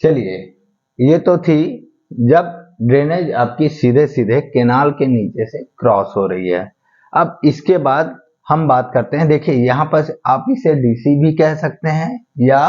चलिए, ये तो थी जब ड्रेनेज आपकी सीधे सीधे केनाल के नीचे से क्रॉस हो रही है। अब इसके बाद हम बात करते हैं, देखिए यहाँ पर आप इसे डीसी भी कह सकते हैं या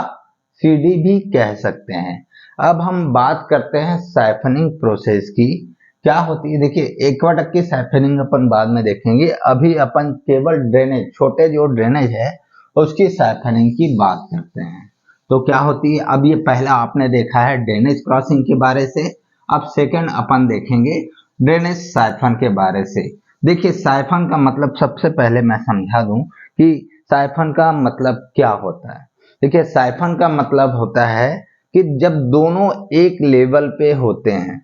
सीडी भी कह सकते हैं। अब हम बात करते हैं साइफनिंग प्रोसेस की, क्या होती है। देखिए एक्वाडक्ट की साइफनिंग अपन बाद में देखेंगे, अभी अपन केवल ड्रेनेज, छोटे जो ड्रेनेज है उसकी साइफनिंग की बात करते हैं। तो क्या होती है, अब ये पहला आपने देखा है ड्रेनेज क्रॉसिंग के बारे से, अब सेकंड अपन देखेंगे ड्रेनेज साइफन के बारे से। देखिए साइफन का मतलब सबसे पहले मैं समझा दूं कि साइफन का मतलब क्या होता है। देखिए साइफन का मतलब होता है कि जब दोनों एक लेवल पे होते हैं,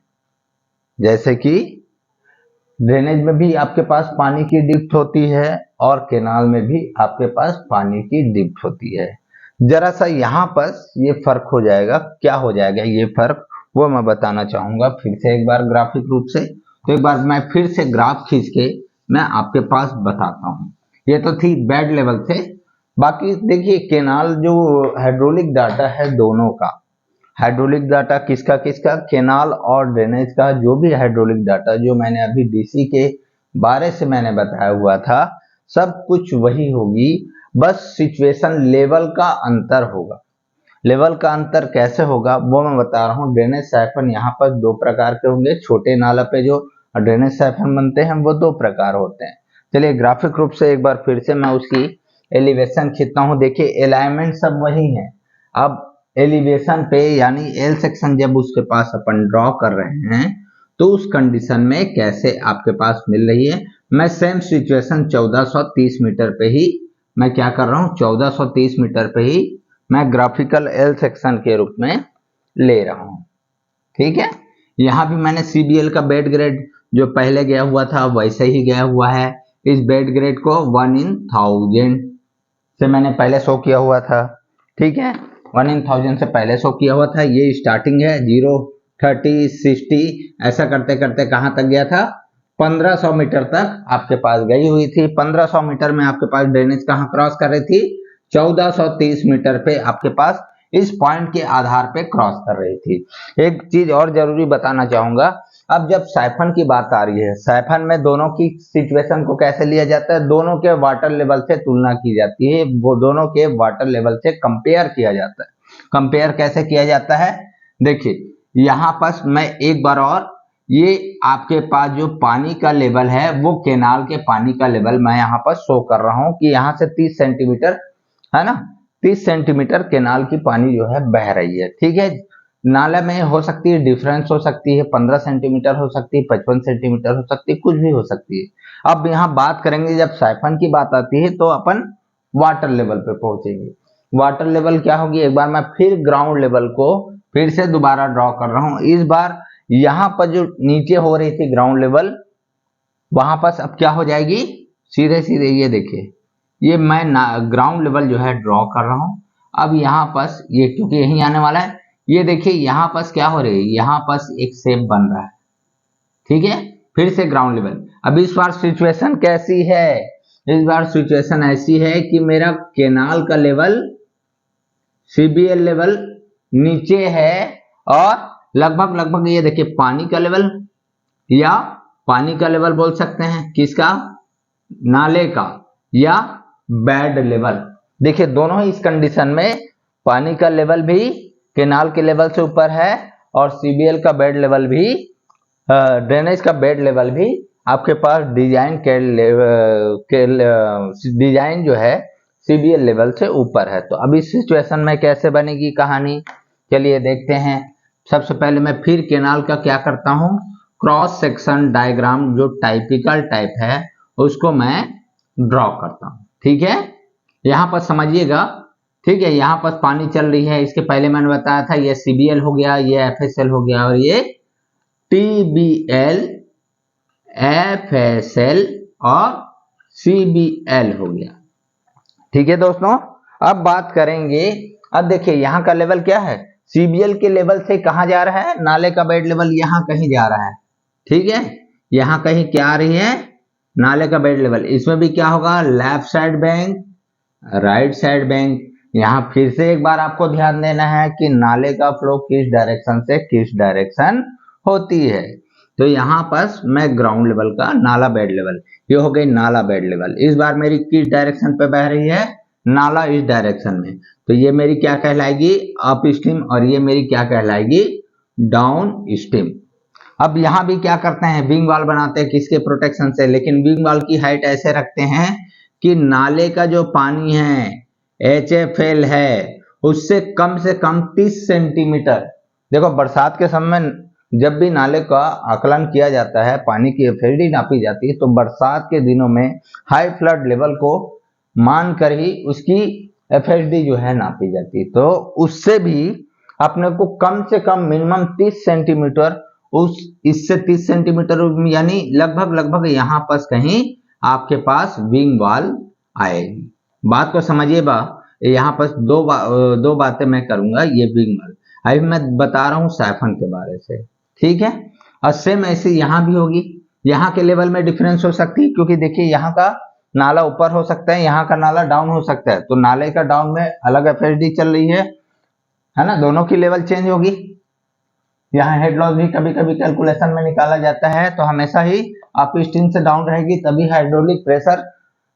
जैसे कि ड्रेनेज में भी आपके पास पानी की डिप्थ होती है और केनाल में भी आपके पास पानी की डिप्थ होती है। जरा सा यहाँ पर ये फर्क हो जाएगा, क्या हो जाएगा ये फर्क, वो मैं बताना चाहूंगा फिर से एक बार ग्राफिक रूप से। तो एक बार मैं फिर से ग्राफ खींच के मैं आपके पास बताता हूँ। ये तो थी बेड लेवल से। बाकी देखिए केनाल जो हाइड्रोलिक डाटा है दोनों का, हाइड्रोलिक डाटा किसका किसका, केनाल और ड्रेनेज का जो भी हाइड्रोलिक डाटा जो मैंने अभी डीसी के बारे से मैंने बताया हुआ था, सब कुछ वही होगी, बस सिचुएशन लेवल का अंतर होगा। लेवल का अंतर कैसे होगा वो मैं बता रहा हूँ। ड्रेनेज साइफन यहाँ पर दो प्रकार के होंगे, छोटे नाला पे जो ड्रेनेज साइफन बनते हैं वो दो प्रकार होते हैं। चलिए ग्राफिक रूप से एक बार फिर से मैं उसकी एलिवेशन खींचता हूँ। देखिए अलाइनमेंट सब वही है। अब एलिवेशन पे यानी एल सेक्शन जब उसके पास अपन ड्रॉ कर रहे हैं तो उस कंडीशन में कैसे आपके पास मिल रही है, मैं सेम सिचुएशन 1430 मीटर पे ही मैं क्या कर रहा हूँ, 1430 मीटर पे ही मैं ग्राफिकल एल सेक्शन के रूप में ले रहा हूं। ठीक है, यहां भी मैंने सीबीएल का बेड ग्रेड जो पहले गया हुआ था वैसे ही गया हुआ है। इस बेड ग्रेड को 1/1000 से मैंने पहले शो किया हुआ था। ठीक है, 1/1000 से पहले शो किया हुआ था। ये स्टार्टिंग है 0, 30, 60 ऐसा करते करते कहां तक गया था, 1500 मीटर तक आपके पास गई हुई थी। 1500 मीटर में आपके पास ड्रेनेज कहां क्रॉस कर रही थी, 1430 मीटर पे आपके पास इस पॉइंट के आधार पे क्रॉस कर रही थी। एक चीज और जरूरी बताना चाहूंगा, अब जब साइफन की बात आ रही है, साइफन में दोनों की सिचुएशन को कैसे लिया जाता है, दोनों के वाटर लेवल से तुलना की जाती है, वो दोनों के वाटर लेवल से कंपेयर किया जाता है। कंपेयर कैसे किया जाता है, देखिए यहाँ पर मैं एक बार और, ये आपके पास जो पानी का लेवल है वो केनाल के पानी का लेवल मैं यहाँ पर शो कर रहा हूँ कि यहाँ से 30 सेंटीमीटर है ना, 30 सेंटीमीटर केनाल की पानी जो है बह रही है। ठीक है, नाला में हो सकती है डिफरेंस हो सकती है, 15 सेंटीमीटर हो सकती है, 55 सेंटीमीटर हो सकती है, कुछ भी हो सकती है। अब यहाँ बात करेंगे जब साइफन की बात आती है तो अपन वाटर लेवल पे पहुंचेंगे। वाटर लेवल क्या होगी, एक बार मैं फिर ग्राउंड लेवल को फिर से दोबारा ड्रॉ कर रहा हूँ। इस बार यहाँ पर जो नीचे हो रही थी ग्राउंड लेवल, वहां पर अब क्या हो जाएगी, सीधे सीधे ये देखिए, ये मैं ग्राउंड लेवल जो है ड्रॉ कर रहा हूं। अब यहाँ पर ये क्योंकि यही आने वाला है, ये देखिए यहाँ पर क्या हो रही है, यहाँ पर एक शेप बन रहा है। ठीक है, फिर से ग्राउंड लेवल। अब इस बार सिचुएशन कैसी है, इस बार सिचुएशन ऐसी है कि मेरा केनाल का लेवल, सीबीएल लेवल नीचे है और लगभग लगभग ये देखिए पानी का लेवल, या पानी का लेवल बोल सकते हैं किसका, नाले का, या बेड लेवल। देखिए दोनों ही इस कंडीशन में पानी का लेवल भी केनाल के लेवल से ऊपर है और सीबीएल का बेड लेवल भी, ड्रेनेज का बेड लेवल भी आपके पास डिजाइन के डिजाइन जो है सीबीएल लेवल से ऊपर है। तो अभी सिचुएशन में कैसे बनेगी कहानी, चलिए देखते हैं। सबसे पहले मैं फिर केनाल का क्या करता हूं, क्रॉस सेक्शन डायग्राम जो टाइपिकल टाइप है उसको मैं ड्रॉ करता हूं। ठीक है, यहां पर समझिएगा। ठीक है, यहां पर पानी चल रही है, इसके पहले मैंने बताया था ये सीबीएल हो गया, ये एफएसएल हो गया और ये टीबीएल, एफएसएल और सीबीएल हो गया। ठीक है दोस्तों, अब बात करेंगे, अब देखिए यहाँ का लेवल क्या है, सीबीएल के लेवल से कहां जा रहा है, नाले का बेड लेवल यहां कहीं जा रहा है। ठीक है, यहां कहीं क्या आ रही है, नाले का बेड लेवल। इसमें भी क्या होगा, left side bank, right side bank. यहाँ फिर से एक बार आपको ध्यान देना है कि नाले का फ्लो किस डायरेक्शन से किस डायरेक्शन होती है। तो यहाँ पर मैं ग्राउंड लेवल का नाला बेड लेवल, ये हो गई नाला बेड लेवल। इस बार मेरी किस डायरेक्शन पे बह रही है, नाला इस डायरेक्शन में, तो ये मेरी क्या कहलाएगी, अप स्ट्रीम, और ये मेरी क्या कहलाएगी, डाउन स्ट्रीम। अब यहाँ भी क्या करते हैं, विंग वॉल बनाते हैं, किसके प्रोटेक्शन से, लेकिन विंग वॉल की हाइट ऐसे रखते हैं कि नाले का जो पानी है HFL है उससे कम से कम 30 सेंटीमीटर। देखो बरसात के समय जब भी नाले का आकलन किया जाता है, पानी की FLD नापी जाती है, तो बरसात के दिनों में हाई फ्लड लेवल को मानकर ही उसकी FLD जो है नापी जाती है। तो उससे भी अपने को कम से कम मिनिमम 30 सेंटीमीटर, उस इससे 30 सेंटीमीटर यानी लगभग यहाँ पर कहीं आपके पास विंग वॉल आएगी। बात को समझिए यहाँ पर दो बातें मैं करूंगा, ये विंग वॉल, अभी मैं बता रहा हूँ साइफन के बारे से, ठीक है। और सेम ऐसे यहाँ भी होगी, यहाँ के लेवल में डिफरेंस हो सकती है, क्योंकि देखिए यहाँ का नाला ऊपर हो सकता है, यहाँ का नाला डाउन हो सकता है, तो नाले का डाउन में अलग FLD चल रही है ना, दोनों की लेवल चेंज होगी। यहाँ हेड लॉस भी कभी कभी कैलकुलेशन में निकाला जाता है, तो हमेशा ही अप स्ट्रीम से डाउन रहेगी तभी हाइड्रोलिक प्रेशर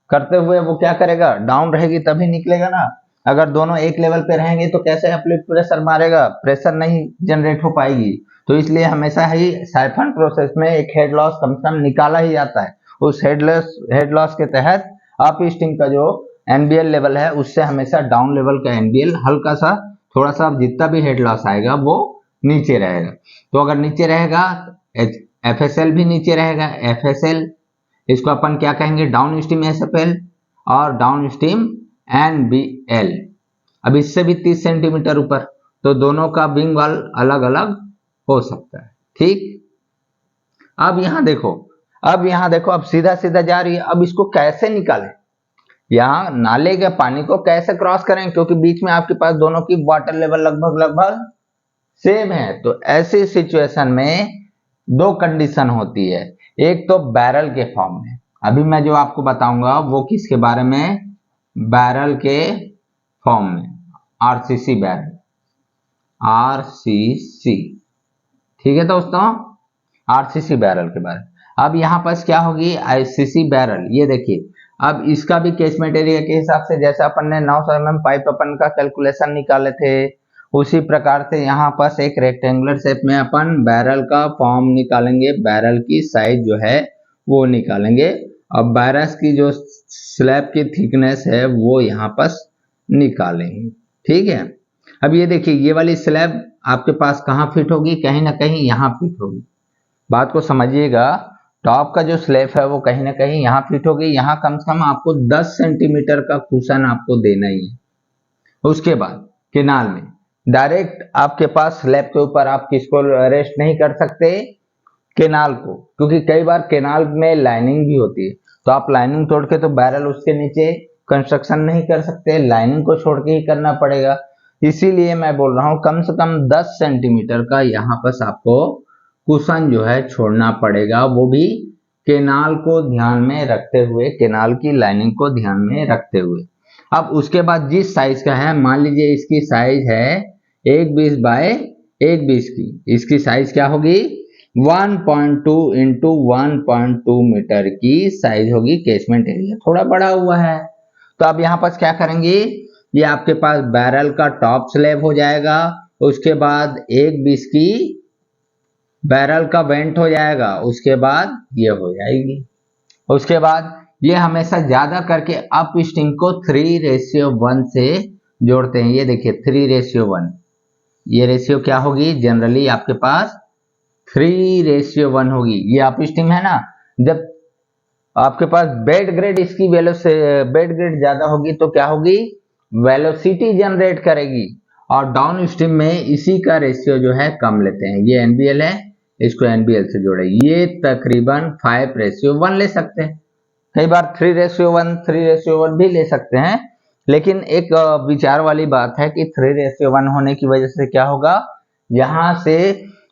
करते हुए वो क्या करेगा, डाउन रहेगी तभी निकलेगा ना। अगर दोनों एक लेवल पे रहेंगे तो कैसे अपलिफ्ट प्रेशर मारेगा, प्रेशर नहीं जनरेट हो पाएगी। तो इसलिए हमेशा ही साइफन प्रोसेस में एक हेड लॉस कम से कम निकाला ही जाता है। उस हेड लॉस के तहत अप स्ट्रीम का जो NBL लेवल है उससे हमेशा डाउन लेवल का NBL हल्का सा, थोड़ा सा, जितना भी हेड लॉस आएगा वो नीचे रहेगा। तो अगर नीचे रहेगा FSL भी नीचे रहेगा, FSL इसको अपन क्या कहेंगे, डाउन स्ट्रीम SFL और डाउन स्ट्रीम NBL। अब इससे भी 30 सेंटीमीटर ऊपर, तो दोनों का विंग वॉल अलग अलग हो सकता है, ठीक। अब यहाँ देखो, अब सीधा सीधा जा रही है, अब इसको कैसे निकालें, यहाँ नाले के पानी को कैसे क्रॉस करें, क्योंकि बीच में आपके पास दोनों की वाटर लेवल लगभग सेम है। तो ऐसी सिचुएशन में दो कंडीशन होती है, एक तो बैरल के फॉर्म में, अभी मैं जो आपको बताऊंगा वो किसके बारे में, बैरल के फॉर्म में, RCC बैरल, RCC, ठीक है दोस्तों, RCC बैरल के बारे में। अब यहाँ पर क्या होगी, ICC बैरल। ये देखिए, अब इसका भी केसमेट एरिया के हिसाब से, जैसे अपन ने 900 mm पाइप अपन का कैलकुलेशन निकाले थे, उसी प्रकार से यहाँ पर एक रेक्टेंगुलर शेप में अपन बैरल का फॉर्म निकालेंगे, बैरल की साइज जो है वो निकालेंगे। अब बैरस की जो स्लैब की थिकनेस है वो यहाँ पर निकालेंगे, ठीक है। अब ये देखिए, ये वाली स्लैब आपके पास कहाँ फिट होगी, कहीं ना कहीं यहाँ फिट होगी। बात को समझिएगा, टॉप का जो स्लैब है वो कहीं ना कहीं यहाँ फिट होगी, यहाँ कम से कम आपको 10 सेंटीमीटर का कुशन आपको देना ही है। उसके बाद केनाल में डायरेक्ट आपके पास स्लैब के ऊपर आप किसको रेस्ट नहीं कर सकते, केनाल को, क्योंकि कई बार केनाल में लाइनिंग भी होती है, तो आप लाइनिंग तोड़ के तो बैरल उसके नीचे कंस्ट्रक्शन नहीं कर सकते, लाइनिंग को छोड़ के ही करना पड़ेगा। इसीलिए मैं बोल रहा हूँ कम से कम 10 सेंटीमीटर का यहाँ पर आपको कुशन जो है छोड़ना पड़ेगा, वो भी केनाल को ध्यान में रखते हुए, केनाल की लाइनिंग को ध्यान में रखते हुए। अब उसके बाद जिस साइज का है, मान लीजिए इसकी साइज है 120 बाय 120 की, इसकी साइज क्या होगी, 1.2 इंटू 1.2 मीटर की साइज होगी। केसमेंट एरिया थोड़ा बड़ा हुआ है, तो अब यहाँ पर क्या करेंगे, ये आपके पास बैरल का टॉप स्लैब हो जाएगा, उसके बाद 1.20 की बैरल का वेंट हो जाएगा, उसके बाद ये हो जाएगी। उसके बाद ये हमेशा ज्यादा करके अप स्ट्रीम को 3:1 से जोड़ते हैं। ये देखिए 3:1, ये रेशियो क्या होगी, जनरली आपके पास 3:1 होगी। ये अप स्ट्रीम है ना, जब आपके पास बेड ग्रेड इसकी बेड ग्रेड ज्यादा होगी तो क्या होगी, वेलोसिटी जनरेट करेगी, और डाउन स्ट्रीम में इसी का रेशियो जो है कम लेते हैं। ये NBL है, इसको NBL से जोड़े, ये तकरीबन 5:1 ले सकते हैं, कई बार 3:1 भी ले सकते हैं, लेकिन एक विचार वाली बात है कि 3:1 होने की वजह से क्या होगा, यहां से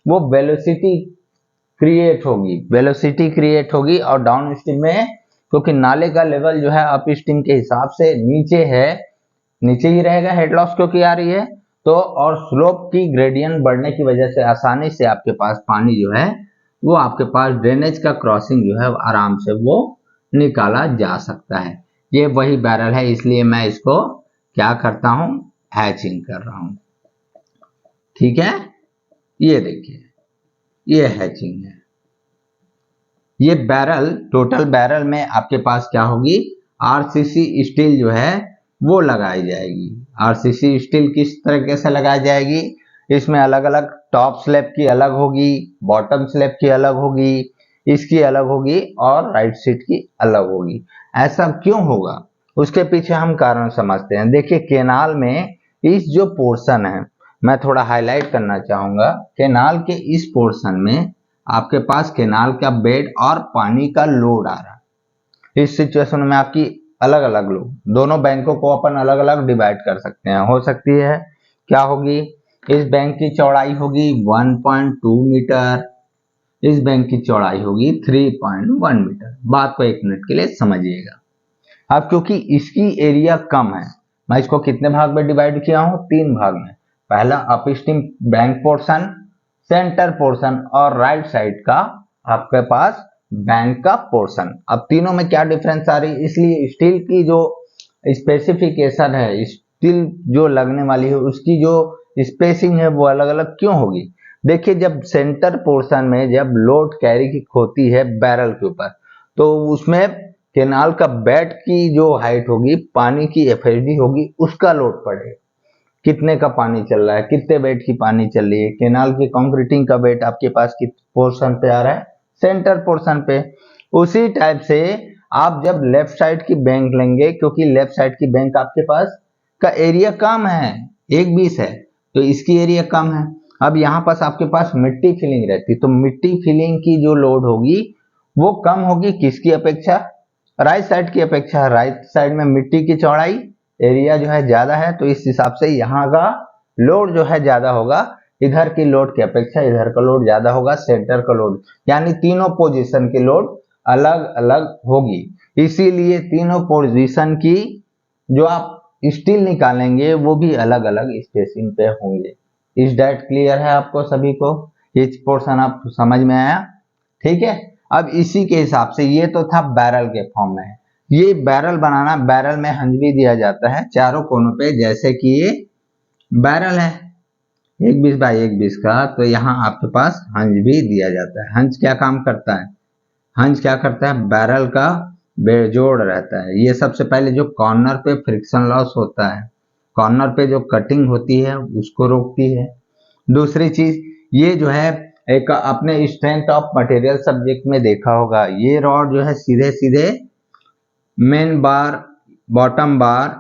वो वेलोसिटी क्रिएट होगी, और डाउन स्ट्रीम में क्योंकि नाले का लेवल जो है अप स्ट्रीम के हिसाब से नीचे है, नीचे ही रहेगा, हेड लॉस क्योंकि आ रही है तो, और स्लोप की ग्रेडियंट बढ़ने की वजह से आसानी से आपके पास पानी जो है वो आपके पास ड्रेनेज का क्रॉसिंग जो है आराम से वो निकाला जा सकता है। ये वही बैरल है, इसलिए मैं इसको क्या करता हूं, हैचिंग कर रहा हूं। ठीक है, ये देखिए ये हैचिंग है। ये बैरल, टोटल बैरल में आपके पास क्या होगी, आरसीसी स्टील जो है वो लगाई जाएगी। आरसीसी स्टील किस तरीके से लगाई जाएगी, इसमें अलग अलग टॉप स्लैब की अलग होगी, बॉटम स्लैब की अलग होगी, इसकी अलग होगी और राइट सीट की अलग होगी। ऐसा क्यों होगा, उसके पीछे हम कारण समझते हैं। देखिए केनाल में इस जो पोर्शन है, मैं थोड़ा हाईलाइट करना चाहूंगा, केनाल के इस पोर्शन में आपके पास केनाल का बेड और पानी का लोड आ रहा है। इस सिचुएशन में आपकी अलग अलग लोड, दोनों बैंकों को अपन अलग अलग डिवाइड कर सकते हैं। हो सकती है क्या होगी, इस बैंक की चौड़ाई होगी 1.2 मीटर, इस बैंक की चौड़ाई होगी 3.1 मीटर। बात को एक मिनट के लिए समझिएगा। अब क्योंकि इसकी एरिया कम है, मैं इसको कितने भाग में डिवाइड किया हूं, 3 भाग में। पहला upstream bank portion, centre portion और राइट साइड का आपके पास बैंक का पोर्शन। अब तीनों में क्या डिफरेंस आ रही है, इसलिए स्टील की जो स्पेसिफिकेशन है, स्टील जो लगने वाली है उसकी जो स्पेसिंग है वो अलग अलग क्यों होगी। देखिए जब सेंटर पोर्शन में जब लोड कैरी होती है बैरल के ऊपर, तो उसमें केनाल का बेड की जो हाइट होगी, पानी की एफएसडी होगी, उसका लोड पड़ेगा। कितने का पानी चल रहा है, कितने वेट की पानी चल रही है, केनाल की कंक्रीटिंग का वेट आपके पास किस पोर्शन पे आ रहा है, सेंटर पोर्शन पे। उसी टाइप से आप जब लेफ्ट साइड की बैंक लेंगे, क्योंकि लेफ्ट साइड की बैंक आपके पास का एरिया कम है, 1/20 है, तो इसकी एरिया कम है। अब यहाँ पास आपके पास मिट्टी फिलिंग रहती, तो मिट्टी फिलिंग की जो लोड होगी वो कम होगी किसकी अपेक्षा, राइट साइड की अपेक्षा। राइट साइड में मिट्टी की चौड़ाई, एरिया जो है ज्यादा है, तो इस हिसाब से यहाँ का लोड जो है ज्यादा होगा, इधर की लोड की अपेक्षा इधर का लोड ज्यादा होगा, सेंटर का लोड, यानी तीनों पोजीशन की लोड अलग अलग होगी। इसीलिए तीनों पोजीशन की जो आप स्टील निकालेंगे वो भी अलग अलग स्पेसिंग पे होंगे। इस डाइट क्लियर है आपको सभी को, ये पोर्शन आप समझ में आया। ठीक है, अब इसी के हिसाब से ये तो था बैरल के फॉर्म में। ये बैरल बनाना, बैरल में हंज भी दिया जाता है चारों कोनों पे, जैसे कि ये बैरल है 1/20 बाई 1/20 का, तो यहाँ आपके पास हंज भी दिया जाता है। हंज क्या काम करता है, हंज क्या करता है, बैरल का बेजोड़ रहता है। ये सबसे पहले जो कॉर्नर पे फ्रिक्शन लॉस होता है, कॉर्नर पे जो कटिंग होती है उसको रोकती है। दूसरी चीज ये जो है, एक आपने स्ट्रेंथ ऑफ मटेरियल सब्जेक्ट में देखा होगा, ये रॉड जो है सीधे सीधे मेन बार, बॉटम बार,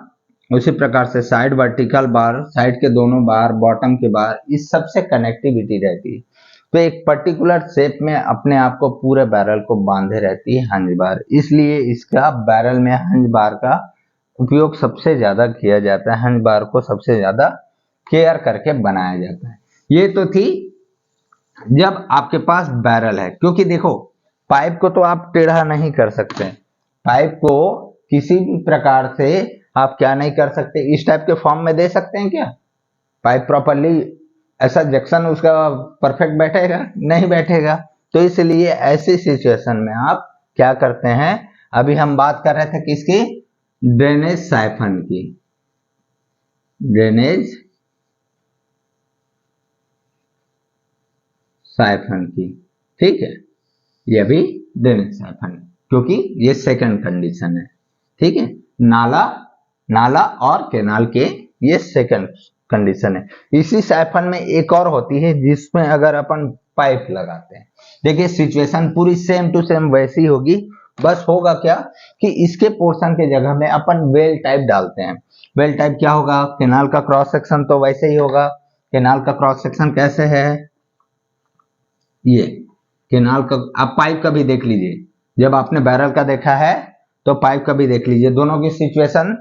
उसी प्रकार से साइड वर्टिकल बार, साइड के दोनों बार, बॉटम के बार, इस सब से कनेक्टिविटी रहती है। तो एक पर्टिकुलर शेप में अपने आप को पूरे बैरल को बांधे रहती है हंज बार, इसलिए इसका बैरल में हंज बार का उपयोग सबसे ज्यादा किया जाता है। हंज बार को सबसे ज्यादा केयर करके बनाया जाता है। ये तो थी जब आपके पास बैरल है, क्योंकि देखो पाइप को तो आप टेढ़ा नहीं कर सकते, पाइप को किसी भी प्रकार से आप क्या नहीं कर सकते, इस टाइप के फॉर्म में दे सकते हैं क्या पाइप प्रॉपरली, ऐसा जंक्शन उसका परफेक्ट बैठेगा, नहीं बैठेगा। तो इसलिए ऐसी सिचुएशन में आप क्या करते हैं, अभी हम बात कर रहे थे किसकी, ड्रेनेज साइफन की, ड्रेनेज साइफन की। ठीक है, ये भी ड्रेनेज साइफन, क्योंकि ये सेकंड कंडीशन है। ठीक है, नाला, नाला और केनाल के ये सेकंड कंडीशन है। इसी साइफन में एक और होती है जिसमें अगर अपन पाइप लगाते हैं, देखिए सिचुएशन पूरी सेम टू सेम वैसी होगी, बस होगा क्या कि इसके पोर्शन के जगह में अपन वेल टाइप डालते हैं। वेल टाइप क्या होगा, केनाल का क्रॉस सेक्शन तो वैसे ही होगा। केनाल का क्रॉस सेक्शन कैसे है, ये केनाल का, आप पाइप का भी देख लीजिए, जब आपने बैरल का देखा है तो पाइप का भी देख लीजिए, दोनों की सिचुएशन,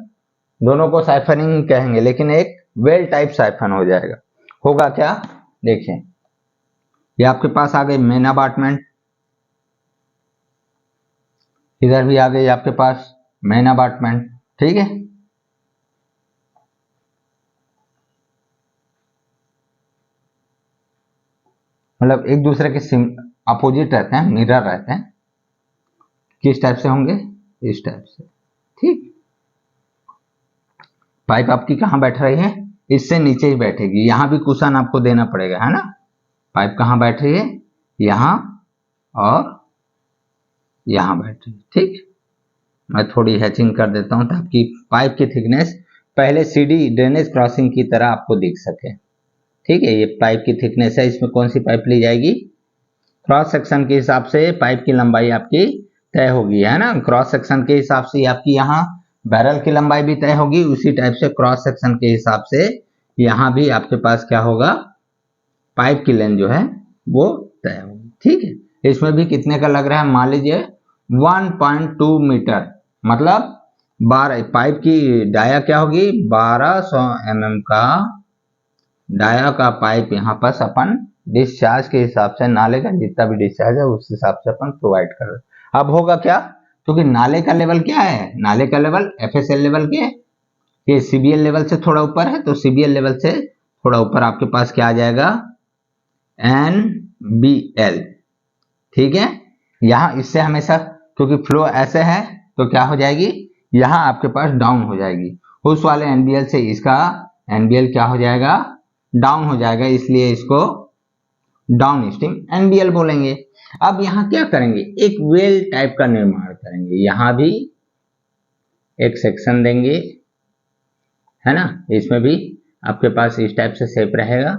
दोनों को साइफनिंग कहेंगे, लेकिन एक वेल टाइप साइफन हो जाएगा। होगा क्या, देखिए ये आपके पास आ गई मेन अबार्टमेंट, इधर भी आ गई आपके पास मेन अबार्टमेंट। ठीक है, मतलब एक दूसरे के अपोजिट रहते हैं, मिरर रहते हैं। किस टाइप से होंगे? इस टाइप से। ठीक, पाइप आपकी कहाँ बैठ रही है? इससे नीचे ही बैठेगी, यहाँ भी कुशन आपको देना पड़ेगा, है ना। पाइप कहाँ बैठ रही है? यहाँ और यहाँ बैठ रही है। ठीक, मैं थोड़ी हैचिंग कर देता हूँ ताकि पाइप की थिकनेस पहले सीडी ड्रेनेज क्रॉसिंग की तरह आपको दिख सके। ठीक है, ये पाइप की थिकनेस है। इसमें कौन सी पाइप ली जाएगी? क्रॉस सेक्शन के हिसाब से पाइप की लंबाई आपकी तय होगी, है ना। क्रॉस सेक्शन के हिसाब से आपकी यहाँ बैरल की लंबाई भी तय होगी, उसी टाइप से क्रॉस सेक्शन के हिसाब से यहाँ भी आपके पास क्या होगा? पाइप की लेंथ जो है वो तय होगी। ठीक है, इसमें भी कितने का लग रहा है? मान लीजिए 1.2 मीटर, मतलब 12, पाइप की डाया क्या होगी? 1200 mm का डाया का पाइप यहाँ पर अपन डिस्चार्ज के हिसाब से, नाले का जितना भी डिस्चार्ज है उस हिसाब से अपन प्रोवाइड कर रहे हैं। अब होगा क्या? क्योंकि नाले का लेवल क्या है? नाले का लेवल FSL लेवल के, ये CBL लेवल से थोड़ा ऊपर है, तो CBL लेवल से थोड़ा ऊपर आपके पास क्या आ जाएगा? NBL। ठीक है, यहाँ इससे हमेशा, क्योंकि फ्लो ऐसे है तो क्या हो जाएगी? यहाँ आपके पास डाउन हो जाएगी। उस वाले NBL से इसका NBL क्या हो जाएगा? डाउन हो जाएगा, इसलिए इसको डाउन स्ट्रीम NBL बोलेंगे। अब यहाँ क्या करेंगे? एक वेल टाइप का निर्माण करेंगे, यहाँ भी एक सेक्शन देंगे, है ना। इसमें भी आपके पास इस टाइप से शेप रहेगा।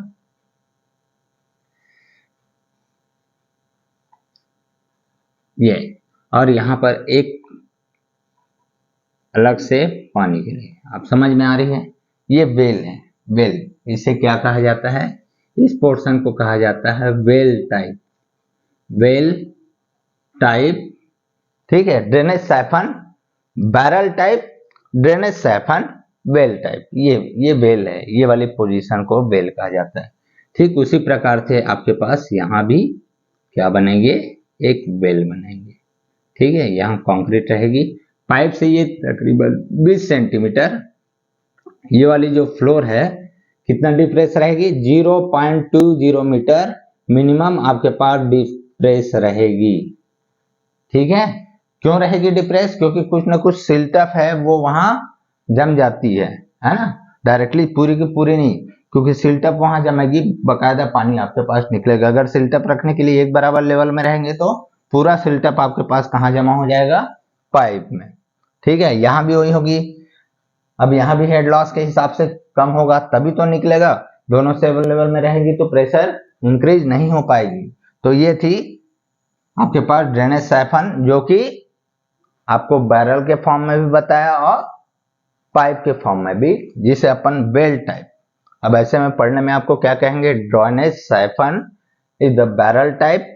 ये, और यहाँ पर एक अलग से पानी के लिए, आप समझ में आ रही है? ये वेल है, वेल। इसे क्या कहा जाता है? इस पोर्शन को कहा जाता है वेल टाइप, वेल टाइप। ठीक है, drainage siphon, barrel type, drainage siphon, well type. ये वेल है, ये वाली पोजीशन को वेल कहा जाता है। ठीक उसी प्रकार से आपके पास यहाँ भी क्या बनेंगे? एक वेल बनेंगे। ठीक है, यहाँ कंक्रीट रहेगी, पाइप से ये तकरीबन 20 सेंटीमीटर, ये वाली जो फ्लोर है कितना डिप्रेस रहेगी? 0.20 मीटर मिनिमम आपके पास डिप्रेस रहेगी। ठीक है, क्यों रहेगी डिप्रेस? क्योंकि कुछ ना कुछ सिल्टअप है वो वहां जम जाती है ना। डायरेक्टली पूरी की पूरी नहीं, क्योंकि सिल्टअप वहां जमेगी, बकायदा पानी आपके पास निकलेगा। अगर सिल्टअप रखने के लिए एक बराबर लेवल में रहेंगे तो पूरा सिल्टअप आपके पास कहाँ जमा हो जाएगा? पाइप में। ठीक है, यहाँ भी वही होगी। अब यहाँ भी हेड लॉस के हिसाब से कम होगा तभी तो निकलेगा, दोनों सेम लेवल में रहेंगी तो प्रेशर इंक्रीज नहीं हो पाएगी। तो ये थी आपके पास ड्रेनेज साइफन, जो कि आपको बैरल के फॉर्म में भी बताया और पाइप के फॉर्म में भी, जिसे अपन वेल टाइप। अब ऐसे में पढ़ने में आपको क्या कहेंगे? Drainage siphon is the barrel type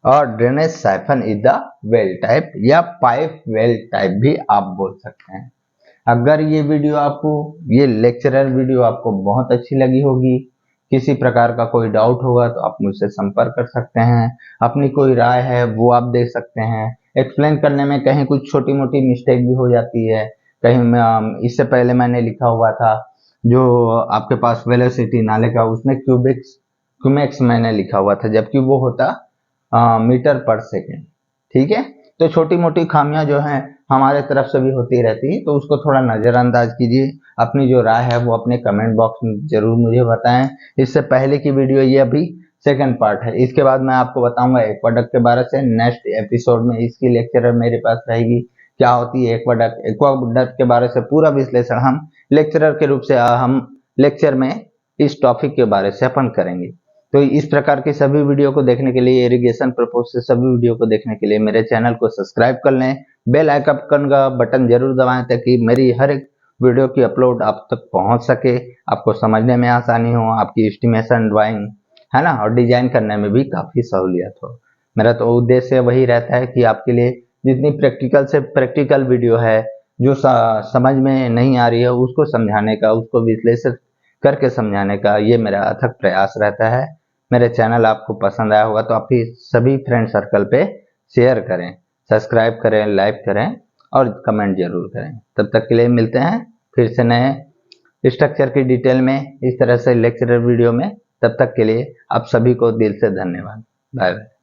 और drainage siphon is the well type, या पाइप वेल टाइप भी आप बोल सकते हैं। अगर ये वीडियो आपको, ये लेक्चरर वीडियो आपको बहुत अच्छी लगी होगी, किसी प्रकार का कोई डाउट होगा तो आप मुझसे संपर्क कर सकते हैं। अपनी कोई राय है वो आप दे सकते हैं। एक्सप्लेन करने में कहीं कुछ छोटी मोटी मिस्टेक भी हो जाती है, कहीं इससे पहले मैंने लिखा हुआ था जो आपके पास वेलोसिटी नाले का, उसमें क्यूमेक्स मैंने लिखा हुआ था, जबकि वो होता मीटर पर सेकेंड। ठीक है, तो छोटी मोटी खामियां जो हैं हमारे तरफ से भी होती रहती है, तो उसको थोड़ा नजरअंदाज कीजिए। अपनी जो राय है वो अपने कमेंट बॉक्स में जरूर मुझे बताएं। इससे पहले की वीडियो ये अभी सेकंड पार्ट है, इसके बाद मैं आपको बताऊंगा एक्वाडक्ट के बारे से। नेक्स्ट एपिसोड में इसकी लेक्चरर मेरे पास रहेगी, क्या होती है एक्वाडक्ट। एक्वाडक्ट के बारे से पूरा विश्लेषण हम लेक्चरर के रूप से हम लेक्चर में इस टॉपिक के बारे से अपन करेंगे। तो इस प्रकार के सभी वीडियो को देखने के लिए, इरिगेशन पर्पज से सभी वीडियो को देखने के लिए मेरे चैनल को सब्सक्राइब कर लें, बेल आइकन का बटन जरूर दबाएं ताकि मेरी हर एक वीडियो की अपलोड आप तक पहुंच सके, आपको समझने में आसानी हो, आपकी एस्टिमेशन ड्राइंग, है ना, और डिजाइन करने में भी काफी सहूलियत हो। मेरा तो उद्देश्य वही रहता है कि आपके लिए जितनी प्रैक्टिकल से प्रैक्टिकल वीडियो है, जो समझ में नहीं आ रही है उसको समझाने का, उसको विश्लेषण करके समझाने का, ये मेरा अथक प्रयास रहता है। मेरे चैनल आपको पसंद आया होगा तो आप सभी फ्रेंड सर्कल पे शेयर करें, सब्सक्राइब करें, लाइक करें और कमेंट जरूर करें। तब तक के लिए मिलते हैं फिर से नए स्ट्रक्चर की डिटेल में इस तरह से लेक्चरर वीडियो में। तब तक के लिए आप सभी को दिल से धन्यवाद। Bye bye.